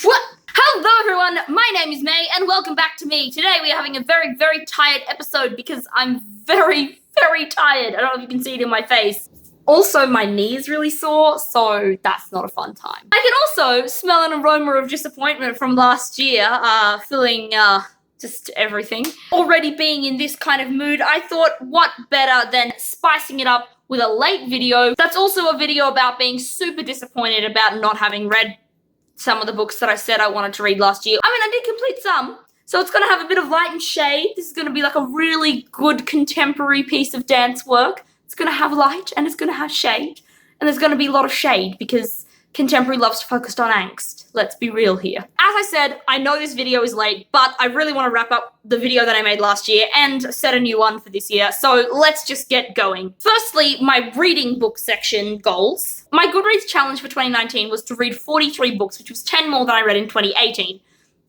What? Hello everyone, my name is May and welcome back to me. Today we are having a very, very tired episode because I'm very, very tired. I don't know if you can see it in my face. Also, my knee is really sore, so that's not a fun time. I can also smell an aroma of disappointment from last year, filling just everything. Already being in this kind of mood, I thought what better than spicing it up with a late video. That's also a video about being super disappointed about not having read some of the books that I said I wanted to read last year. I mean, I did complete some, so it's going to have a bit of light and shade. This is going to be like a really good contemporary piece of dance work. It's going to have light and it's going to have shade. And there's going to be a lot of shade because contemporary loves to focus on angst. Let's be real here. As I said, I know this video is late, but I really want to wrap up the video that I made last year and set a new one for this year. So let's just get going. Firstly, my reading book section goals. My Goodreads challenge for 2019 was to read 43 books, which was 10 more than I read in 2018.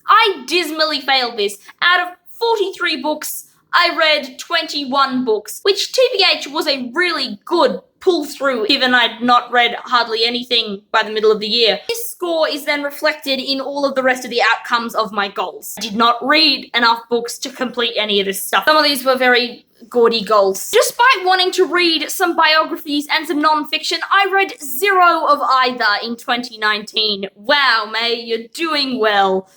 I dismally failed this. Out of 43 books, I read 21 books, which TBH was a really good pull through given I'd not read hardly anything by the middle of the year. This score is then reflected in all of the rest of the outcomes of my goals. I did not read enough books to complete any of this stuff. Some of these were very gaudy goals. Despite wanting to read some biographies and some non-fiction, I read zero of either in 2019. Wow, May, you're doing well.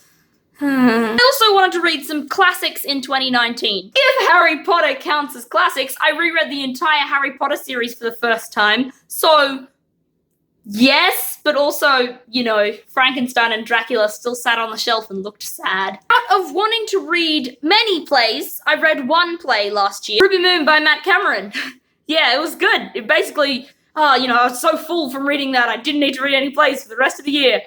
I also wanted to read some classics in 2019. If Harry Potter counts as classics, I reread the entire Harry Potter series for the first time. So, yes, but also, you know, Frankenstein and Dracula still sat on the shelf and looked sad. Out of wanting to read many plays, I read one play last year, Ruby Moon by Matt Cameron. Yeah, it was good. It basically, I was so full from reading that I didn't need to read any plays for the rest of the year.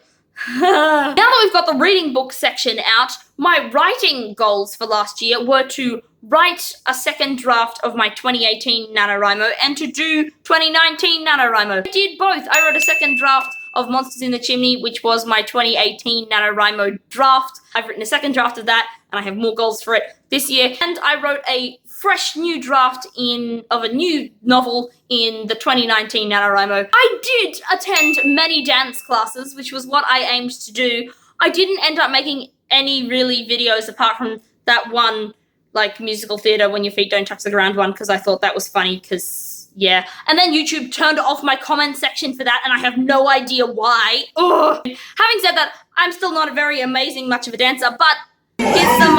Now that we've got the reading book section out, my writing goals for last year were to write a second draft of my 2018 NaNoWriMo and to do 2019 NaNoWriMo. I did both. I wrote a second draft of Monsters in the Chimney, which was my 2018 NaNoWriMo draft. I've written a second draft of that, and I have more goals for it this year. And I wrote a fresh new draft of a new novel in the 2019 NaNoWriMo. I did attend many dance classes, which was what I aimed to do. I didn't end up making any really videos apart from that one, like, musical theatre when your feet don't touch the ground one, because I thought that was funny, because, yeah. And then YouTube turned off my comment section for that, and I have no idea why. Ugh. Having said that, I'm still not a very amazing much of a dancer, but here's some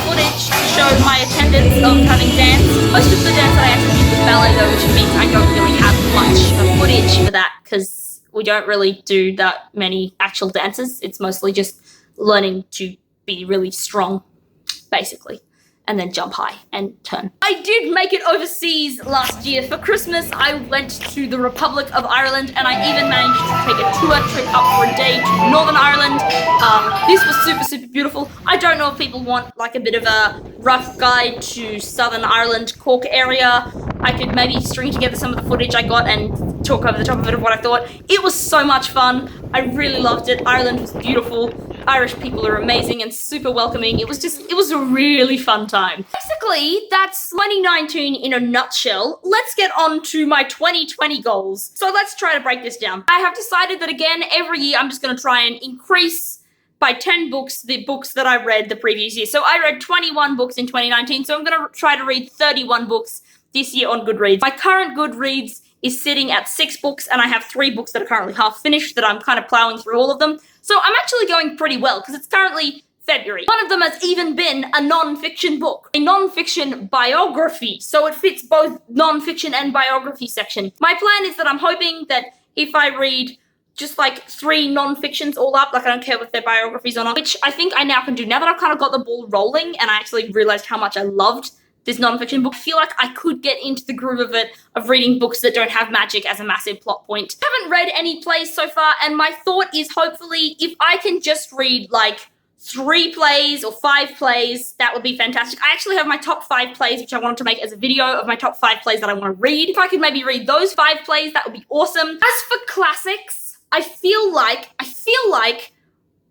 footage to show my attendance of having danced. Most of the dance that I actually did was ballet though, which means I don't really have much of footage for that because we don't really do that many actual dances. It's mostly just learning to be really strong, basically, and then jump high and turn. I did make it overseas last year. For Christmas, I went to the Republic of Ireland and I even managed to take a tour trip up for a day to Northern Ireland. This was super, super beautiful. I don't know if people want like a bit of a rough guide to Southern Ireland, Cork area. I could maybe string together some of the footage I got and talk over the top of it of what I thought. It was so much fun. I really loved it. Ireland was beautiful. Irish people are amazing and super welcoming. It was a really fun time. Basically, that's 2019 in a nutshell. Let's get on to my 2020 goals. So let's try to break this down. I have decided that again, every year I'm just going to try and increase by 10 books the books that I read the previous year. So I read 21 books in 2019, so I'm going to try to read 31 books this year on Goodreads. My current Goodreads is sitting at 6 books, and I have 3 books that are currently half finished that I'm kind of plowing through all of them. So I'm actually going pretty well, because it's currently February. One of them has even been a non-fiction book, a non-fiction biography, so it fits both non-fiction and biography section. My plan is that I'm hoping that if I read just like 3 non-fictions all up, like I don't care if they're biographies or not, which I think I now can do. Now that I've kind of got the ball rolling and I actually realized how much I loved this non-fiction book, I feel like I could get into the groove of it, of reading books that don't have magic as a massive plot point. I haven't read any plays so far, and my thought is hopefully if I can just read like 3 plays or 5 plays, that would be fantastic. I actually have my top 5 plays, which I wanted to make as a video of my top 5 plays that I want to read. If I could maybe read those 5 plays, that would be awesome. As for classics, I feel like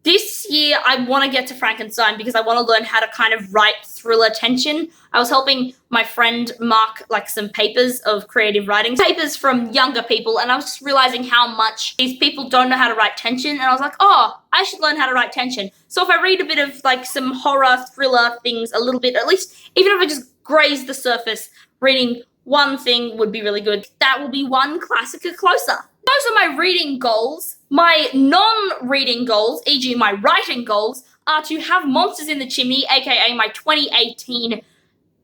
This year, I want to get to Frankenstein because I want to learn how to kind of write thriller tension. I was helping my friend mark like some papers of creative writing, papers from younger people, and I was just realizing how much these people don't know how to write tension, and I was like, oh, I should learn how to write tension. So if I read a bit of like some horror thriller things a little bit, at least, even if I just graze the surface, reading one thing would be really good. That will be one classicer closer. Those are my reading goals. My non-reading goals, e.g. my writing goals, are to have Monsters in the Chimney, aka my 2018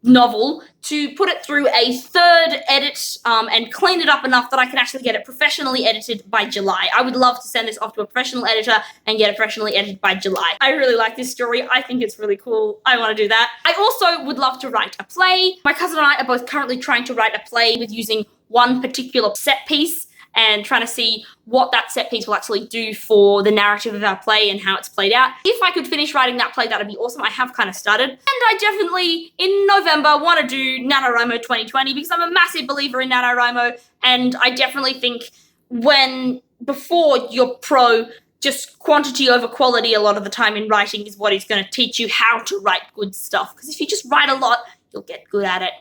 novel, to put it through a third edit and clean it up enough that I can actually get it professionally edited by July. I would love to send this off to a professional editor and get it professionally edited by July. I really like this story. I think it's really cool. I want to do that. I also would love to write a play. My cousin and I are both currently trying to write a play with using one particular set piece and trying to see what that set piece will actually do for the narrative of our play and how it's played out. If I could finish writing that play, that would be awesome. I have kind of started. And I definitely, in November, want to do NaNoWriMo 2020 because I'm a massive believer in NaNoWriMo, and I definitely think before you're pro, just quantity over quality a lot of the time in writing is what is going to teach you how to write good stuff. Because if you just write a lot, you'll get good at it.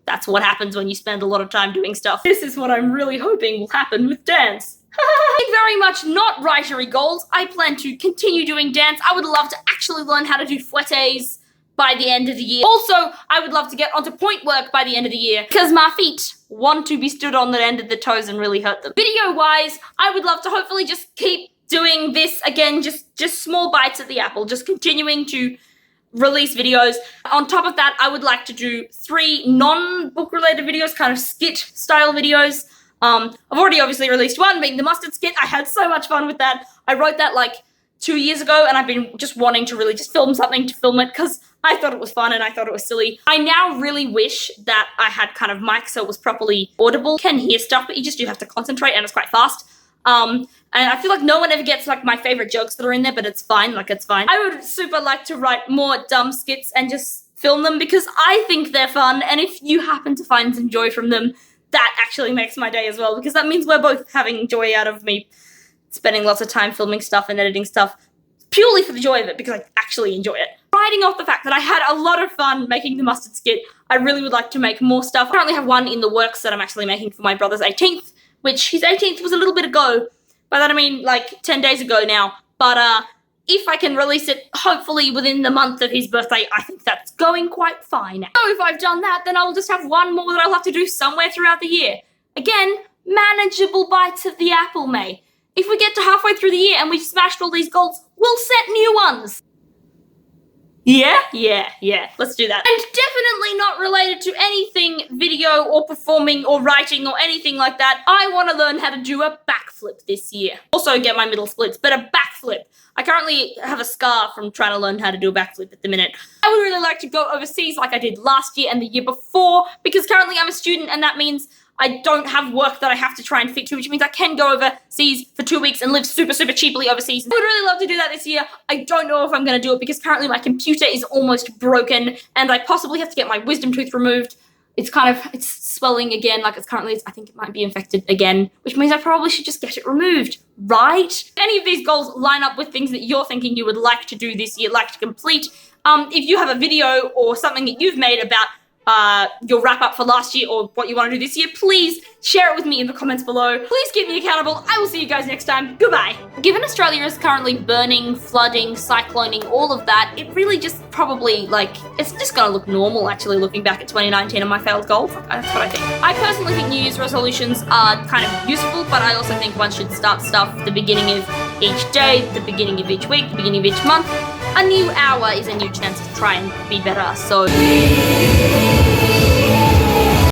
That's what happens when you spend a lot of time doing stuff. This is what I'm really hoping will happen with dance. Very much not writery goals. I plan to continue doing dance. I would love to actually learn how to do fouettes by the end of the year. Also, I would love to get onto point work by the end of the year because my feet want to be stood on the end of the toes and really hurt them. Video-wise, I would love to hopefully just keep doing this again, just small bites at the apple, just continuing to release videos. On top of that, I would like to do 3 non-book related videos, kind of skit style videos. I've already obviously released one, being the mustard skit. I had so much fun with that. I wrote that like 2 years ago, and I've been just wanting to really just film something to film it because I thought it was fun and I thought it was silly. I now really wish that I had kind of mic so it was properly audible. You can hear stuff, but you just do have to concentrate, and it's quite fast. And I feel like no one ever gets like my favorite jokes that are in there, but it's fine, like it's fine. I would super like to write more dumb skits and just film them because I think they're fun, and if you happen to find some joy from them, that actually makes my day as well, because that means we're both having joy out of me spending lots of time filming stuff and editing stuff purely for the joy of it, because I actually enjoy it. Riding off the fact that I had a lot of fun making the mustard skit, I really would like to make more stuff. I currently have one in the works that I'm actually making for my brother's 18th, which his 18th was a little bit ago. By that I mean like 10 days ago now. But if I can release it hopefully within the month of his birthday, I think that's going quite fine. So if I've done that, then I'll just have one more that I'll have to do somewhere throughout the year. Again, manageable bites of the apple, May. If we get to halfway through the year and we've smashed all these goals, we'll set new ones. Yeah. Let's do that. And definitely not related to anything video or performing or writing or anything like that. I want to learn how to do a backflip this year. Also get my middle splits, but a backflip. I currently have a scar from trying to learn how to do a backflip at the minute. I would really like to go overseas like I did last year and the year before, because currently I'm a student and that means I don't have work that I have to try and fit to, which means I can go overseas for 2 weeks and live super cheaply overseas. I would really love to do that this year. I don't know if I'm going to do it because currently my computer is almost broken and I possibly have to get my wisdom tooth removed. It's swelling again, like I think it might be infected again, which means I probably should just get it removed, right? If any of these goals line up with things that you're thinking you would like to do this year, like to complete, if you have a video or something that you've made about your wrap up for last year or what you want to do this year, please share it with me in the comments below. Please keep me accountable. I will see you guys next time. Goodbye. Given Australia is currently burning, flooding, cycloning, all of that, it really just probably, it's just gonna look normal actually looking back at 2019 and my failed goals. That's what I think. I personally think New Year's resolutions are kind of useful, but I also think one should start stuff at the beginning of each day, the beginning of each week, the beginning of each month. A new hour is a new chance to try and be better, so